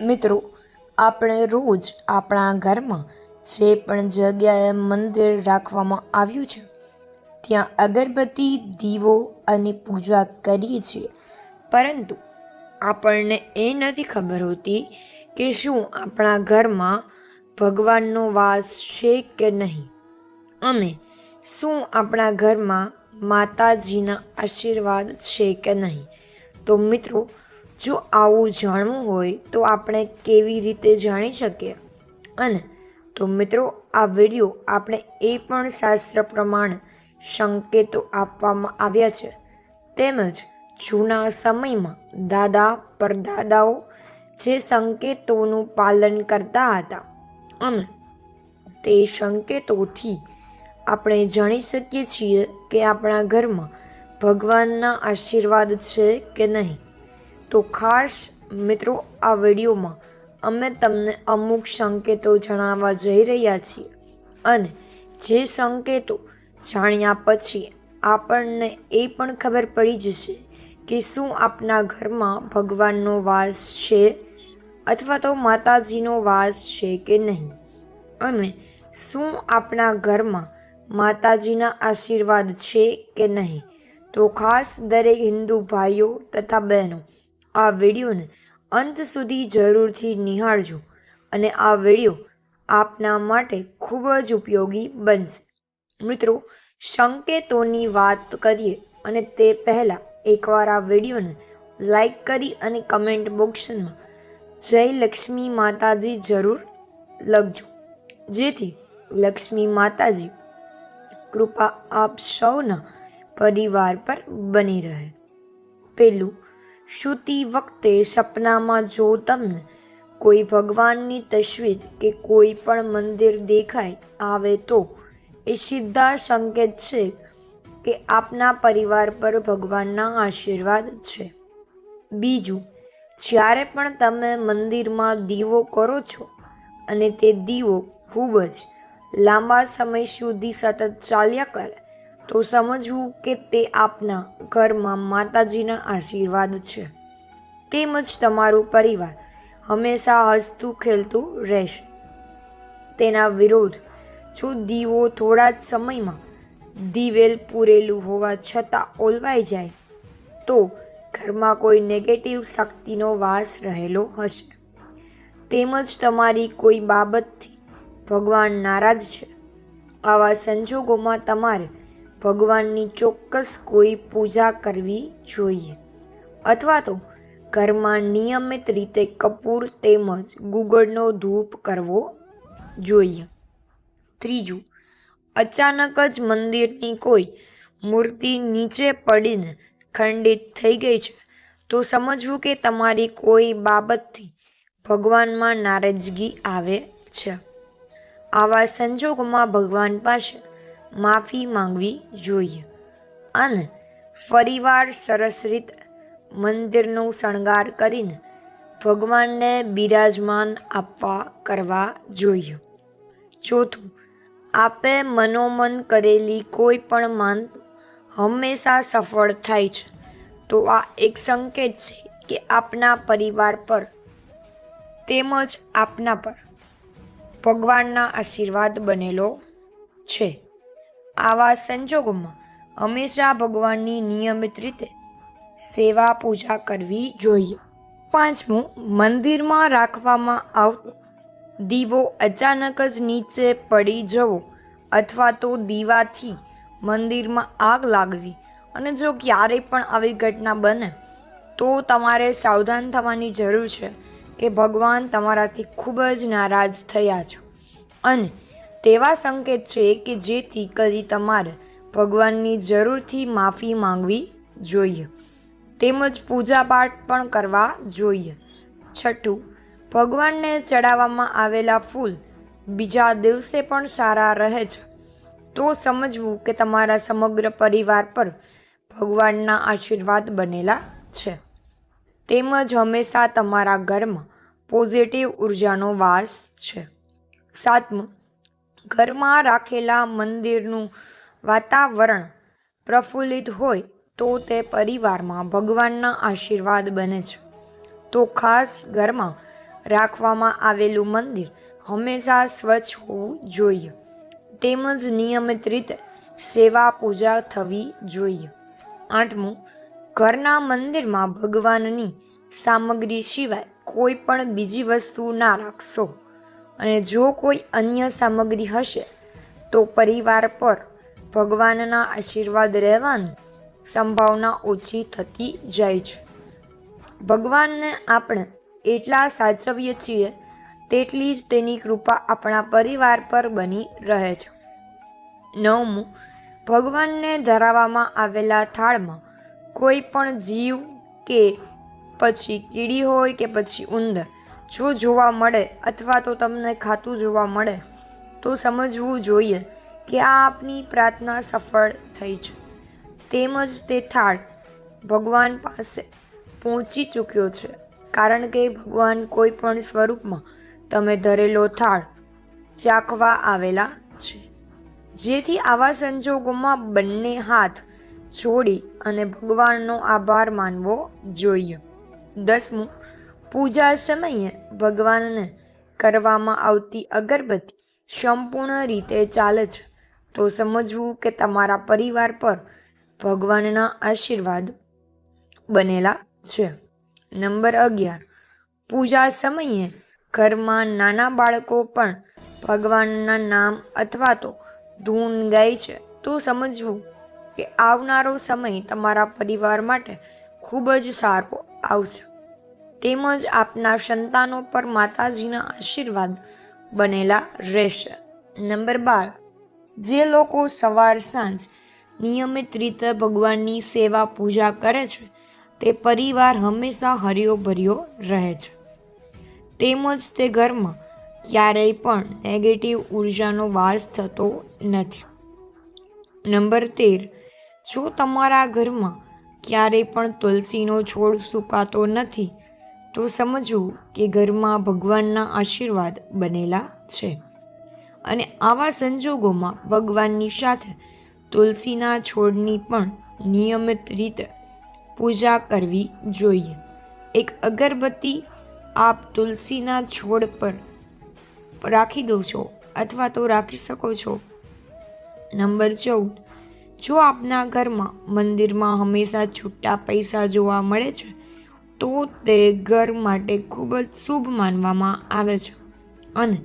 મિત્રો, આપણે રોજ આપણા ઘરમાં જે પણ જગ્યાએ મંદિર રાખવામાં આવ્યું છે ત્યાં અગરબત્તી, દીવો અને પૂજા કરીએ છીએ, પરંતુ આપણને એ નથી ખબર હોતી કે શું આપણા ઘરમાં ભગવાનનો વાસ છે કે નહીં, અને શું આપણા ઘરમાં માતાજીના આશીર્વાદ છે કે નહીં. તો મિત્રો, જો આવું જાણવું હોય તો આપણે કેવી રીતે જાણી શકીએ? અને તો મિત્રો, આ વિડીયો આપણે એ પણ શાસ્ત્ર પ્રમાણે સંકેતો આપવામાં આવ્યા છે, તેમજ જૂના સમયમાં દાદા પરદાદાઓ જે સંકેતોનું પાલન કરતા હતા, અને તે સંકેતોથી આપણે જાણી શકીએ છીએ કે આપણા ઘરમાં ભગવાનના આશીર્વાદ છે કે નહીં. તો ખાસ મિત્રો, આ વિડીયોમાં અમે તમને અમુક સંકેતો જણાવવા જઈ રહ્યા છીએ, અને જે સંકેતો જાણ્યા પછી આપણને એ પણ ખબર પડી જશે કે શું આપના ઘરમાં ભગવાનનો વાસ છે અથવા તો માતાજીનો વાસ છે કે નહીં, અને શું આપણા ઘરમાં માતાજીના આશીર્વાદ છે કે નહીં. તો ખાસ દરેક હિન્દુ ભાઈઓ તથા બહેનો આ વિડીયોને અંત સુધી જરૂરથી નિહાળજો, અને આ વિડીયો આપના માટે ખૂબ જ ઉપયોગી બનશે. મિત્રો, સંકેતોની વાત કરીએ અને તે પહેલાં એકવાર આ વિડીયોને લાઈક કરી અને કમેન્ટ બોક્સમાં જય લક્ષ્મી માતાજી જરૂર લખજો, જેથી લક્ષ્મી માતાજી કૃપા આપ સૌના પરિવાર પર બની રહે. પેલું, સૂતી વખતે સપનામાં જો તમને કોઈ ભગવાનની તસવીર કે કોઈ પણ મંદિર દેખાય આવે તો એ સીધા સંકેત છે કે આપના પરિવાર પર ભગવાનના આશીર્વાદ છે. બીજું, જ્યારે પણ તમે મંદિરમાં દીવો કરો છો અને તે દીવો ખૂબ જ લાંબા સમય સુધી સતત ચાલ્યા કરે, તો સમજવું કે તે આપના ઘરમાં માતાજીના આશીર્વાદ છે, તેમજ તમારું પરિવાર હંમેશા હસતું ખેલતું રહેશે. તેના વિરોધ, જો દીવો થોડા જ સમયમાં દિવેલ પૂરેલું હોવા છતાં ઓલવાઈ જાય, તો ઘરમાં કોઈ નેગેટિવ શક્તિનો વાસ રહેલો હશે, તેમજ તમારી કોઈ બાબતથી ભગવાન નારાજ છે. આવા સંજોગોમાં તમારે ભગવાનની ચોક્કસ કોઈ પૂજા કરવી જોઈએ, અથવા તો ઘરમાં નિયમિત રીતે કપૂર તેમજ ગુગળનો ધૂપ કરવો જોઈએ. ત્રીજું, અચાનક જ મંદિરની કોઈ મૂર્તિ નીચે પડીને ખંડિત થઈ ગઈ છે, તો સમજવું કે તમારી કોઈ બાબતથી ભગવાનમાં નારાજગી આવે છે. આવા સંજોગોમાં ભગવાન પાસે માફી માંગવી જોઈએ, અને ફરીવાર સરસ રીતે મંદિરનો શણગાર કરીને ભગવાનને બિરાજમાન કરવા જોઈએ. ચોથું, આપે મનોમન કરેલી કોઈ પણ માનતા હંમેશા સફળ થાય છે, તો આ એક સંકેત છે કે આપના પરિવાર પર તેમજ આપના પર ભગવાનના આશીર્વાદ બનેલો છે. આવા સંજોગોમાં હંમેશા ભગવાનની નિયમિત રીતે સેવા પૂજા કરવી જોઈએ. પાંચમું, મંદિરમાં રાખવામાં આવતો દીવો અચાનક જ નીચે પડી જવો, અથવા તો દીવાથી મંદિરમાં આગ લાગવી, અને જો ક્યારેય પણ આવી ઘટના બને તો તમારે સાવધાન થવાની જરૂર છે કે ભગવાન તમારાથી ખૂબ જ નારાજ થયા છે, અને તેવા સંકેત છે કે જેથી કરી તમારે ભગવાનની જરૂરથી માફી માંગવી જોઈએ, તેમજ પૂજાપાઠ પણ કરવા જોઈએ. છઠ્ઠું, ભગવાનને ચડાવવામાં આવેલા ફૂલ બીજા દિવસે પણ સારા રહે છે, તો સમજવું કે તમારા સમગ્ર પરિવાર પર ભગવાનના આશીર્વાદ બનેલા છે, તેમજ હંમેશા તમારા ઘરમાં પોઝિટિવ ઉર્જાનો વાસ છે. સાતમું, ઘરમાં રાખેલા મંદિરનું વાતાવરણ પ્રફુલ્લિત હોય તો તે પરિવારમાં ભગવાનના આશીર્વાદ બને છે. તો ખાસ ઘરમાં રાખવામાં આવેલું મંદિર હંમેશા સ્વચ્છ હોવું જોઈએ તેમજ નિયમિત રીતે સેવા પૂજા થવી જોઈએ. 8મું, ઘરના મંદિરમાં ભગવાનની સામગ્રી સિવાય કોઈ પણ બીજી વસ્તુ ના રાખશો અને જો કોઈ અન્ય સામગ્રી હશે તો પરિવાર પર ભગવાનના આશીર્વાદ રહેવાની સંભાવના ઓછી થતી જાય છે. ભગવાનને આપણે એટલા સાચવીએ છીએ તેટલી જ તેની કૃપા આપણા પરિવાર પર બની રહે છે. 9મું, ભગવાનને ધરાવવામાં આવેલા થાળમાં કોઈ પણ જીવ કે પછી કીડી હોય કે પછી ઉંદર જો જોવા મળે અથવા તો તમને ખાતું જોવા મળે તો સમજવું જોઈએ કે આ આપની પ્રાર્થના સફળ થઈ છે તેમજ તે થાળ ભગવાન પાસે પહોંચી ચૂક્યો છે કારણ કે ભગવાન કોઈ પણ સ્વરૂપમાં તમે ધરેલો થાળ ચાખવા આવેલા છે. જેથી આવા સંજોગોમાં બંને હાથ જોડી અને ભગવાનનો આભાર માનવો જોઈએ. 10મું, પૂજા સમયે ભગવાનને કરવામાં આવતી અગરબત્તી સંપૂર્ણ રીતે ચાલે છે તો સમજવું કે તમારા પરિવાર પર ભગવાનના આશીર્વાદ બનેલા છે. નંબર 11, પૂજા સમયે ઘરમાં નાના બાળકો પણ ભગવાનના નામ અથવા તો ધૂન ગાય છે તો સમજવું કે આવનારો સમય તમારા પરિવાર માટે ખૂબ જ સારો આવશે તેમજ આપના સંતાનો પર માતાજીના આશીર્વાદ બનેલા રહેશે. નંબર 12, જે લોકો સવાર સાંજ નિયમિત રીતે ભગવાનની સેવા પૂજા કરે છે તે પરિવાર હંમેશા હર્યો ભર્યો રહે છે તેમજ તે ઘરમાં ક્યારેય પણ નેગેટિવ ઉર્જાનો વાસ થતો નથી. નંબર 13, જો તમારા ઘરમાં ક્યારેય પણ તુલસીનો છોડ સુકાતો નથી તો સમજવું કે ઘરમાં ભગવાનના આશીર્વાદ બનેલા છે અને આવા સંજોગોમાં ભગવાનની સાથે તુલસીના છોડની પણ નિયમિત રીતે પૂજા કરવી જોઈએ. એક અગરબત્તી આપ તુલસીના છોડ પર રાખી દો છો અથવા તો રાખી શકો છો. નંબર 14, જો આપના ઘરમાં મંદિરમાં હંમેશા છૂટા પૈસા જોવા મળે છે તો તે ઘર માટે ખૂબ જ શુભ માનવામાં આવે છે અને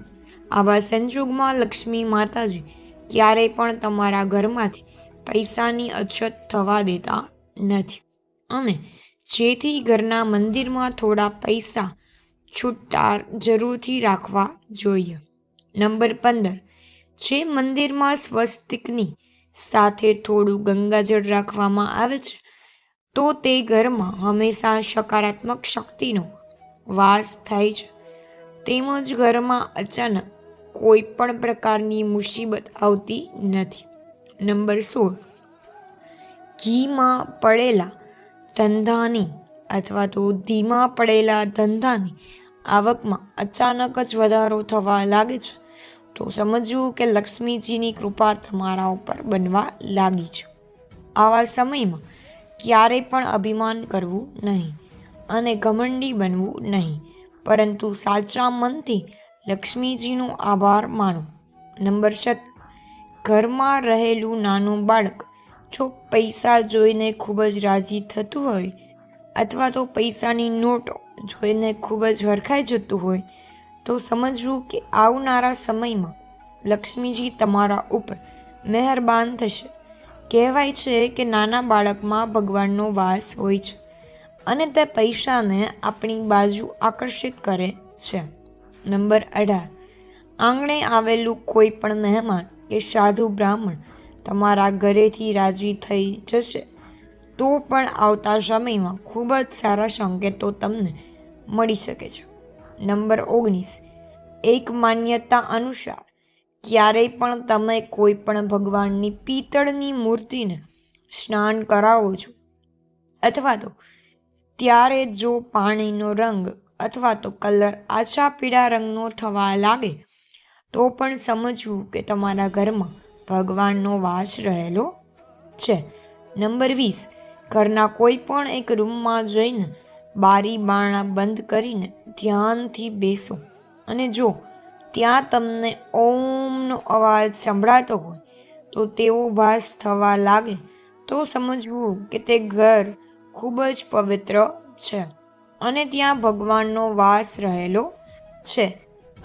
આવા સંજોગમાં લક્ષ્મી માતાજી ક્યારેય પણ તમારા ઘરમાંથી પૈસાની અછત થવા દેતા નથી અને જેથી ઘરના મંદિરમાં થોડા પૈસા છૂટા જરૂરથી રાખવા જોઈએ. નંબર 15, જે મંદિરમાં સ્વસ્તિકની સાથે થોડું ગંગાજળ રાખવામાં આવે છે તો તે ઘરમાં હંમેશા સકારાત્મક શક્તિનો વાસ થાય છે તેમજ ઘરમાં અચાનક કોઈ પણ પ્રકારની મુસીબત આવતી નથી. નંબર 16, ઘીમાં પડેલા ધંધાની અથવા તો ધીમા પડેલા ધંધાની આવકમાં અચાનક જ વધારો થવા લાગે છે તો સમજવું કે લક્ષ્મીજીની કૃપા તમારા ઉપર બનવા લાગી છે. આવા સમયમાં ક્યારેય પણ અભિમાન કરવું નહીં અને ઘમંડી બનવું નહીં પરંતુ સાચા મનથી લક્ષ્મીજીનો આભાર માનો. નંબર 17, ઘરમાં રહેલું નાનું બાળક જો પૈસા જોઈને ખૂબ જ રાજી થતું હોય અથવા તો પૈસાની નોટો જોઈને ખૂબ જ હરખાઈ જતું હોય તો સમજવું કે આવનારા સમયમાં લક્ષ્મીજી તમારા ઉપર મહેરબાન થશે. કહેવાય છે કે નાના બાળકમાં ભગવાનનો વાસ હોય છે અને તે પૈસાને આપણી બાજુ આકર્ષિત કરે છે. નંબર 18, આંગણે આવેલું કોઈ પણ મહેમાન કે સાધુ બ્રાહ્મણ તમારા ઘરેથી રાજી થઈ જશે તો પણ આવતા સમયમાં ખૂબ જ સારા સંકેતો તમને મળી શકે છે. નંબર 19, એક માન્યતા અનુસાર ક્યારેય પણ તમે કોઈ પણ ભગવાનની પિત્તળની મૂર્તિને સ્નાન કરાવો છો અથવા તો ત્યારે જો પાણીનો રંગ અથવા તો કલર આછા પીળા રંગનો થવા લાગે તો પણ સમજવું કે તમારા ઘરમાં ભગવાનનો વાસ રહેલો છે. નંબર 20, ઘરના કોઈ પણ એક રૂમમાં જઈને બારી બારણા બંધ કરીને ધ્યાનથી બેસો અને જો ત્યાં તમને ઓમનો અવાજ સંભળાતો હોય તો તેવો ભાસ થવા લાગે તો સમજવું કે તે ઘર ખૂબ જ પવિત્ર છે અને ત્યાં ભગવાનનો વાસ રહેલો છે.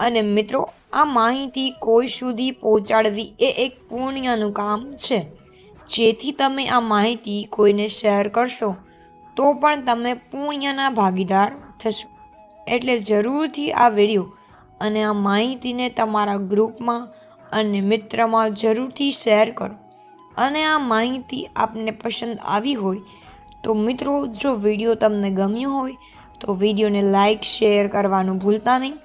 અને મિત્રો, આ માહિતી કોઈ સુધી પહોંચાડવી એ એક પુણ્યનું કામ છે. જેથી તમે આ માહિતી કોઈને શેર કરશો તો પણ તમે પુણ્યના ભાગીદાર થશો. એટલે જરૂરથી આ વિડીયો અને આ માહિતીને તમારા ગ્રુપમાં અને મિત્રમાં જરૂરથી શેર કરો. અને આ માહિતી આપને પસંદ આવી હોય તો મિત્રો, જો વિડીયો તમને ગમ્યો હોય તો વિડીયોને લાઈક શેર કરવાનું ભૂલતા નહીં.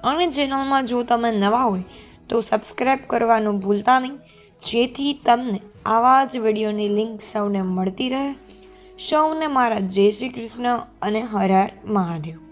અને ચેનલમાં જો તમે નવા હોય તો સબસ્ક્રાઈબ કરવાનું ભૂલતા નહીં, જેથી તમને આવા જ વિડીયોની લિંક સૌને મળતી રહે. સૌને મારા જય શ્રી કૃષ્ણ અને હર હર મહાદેવ.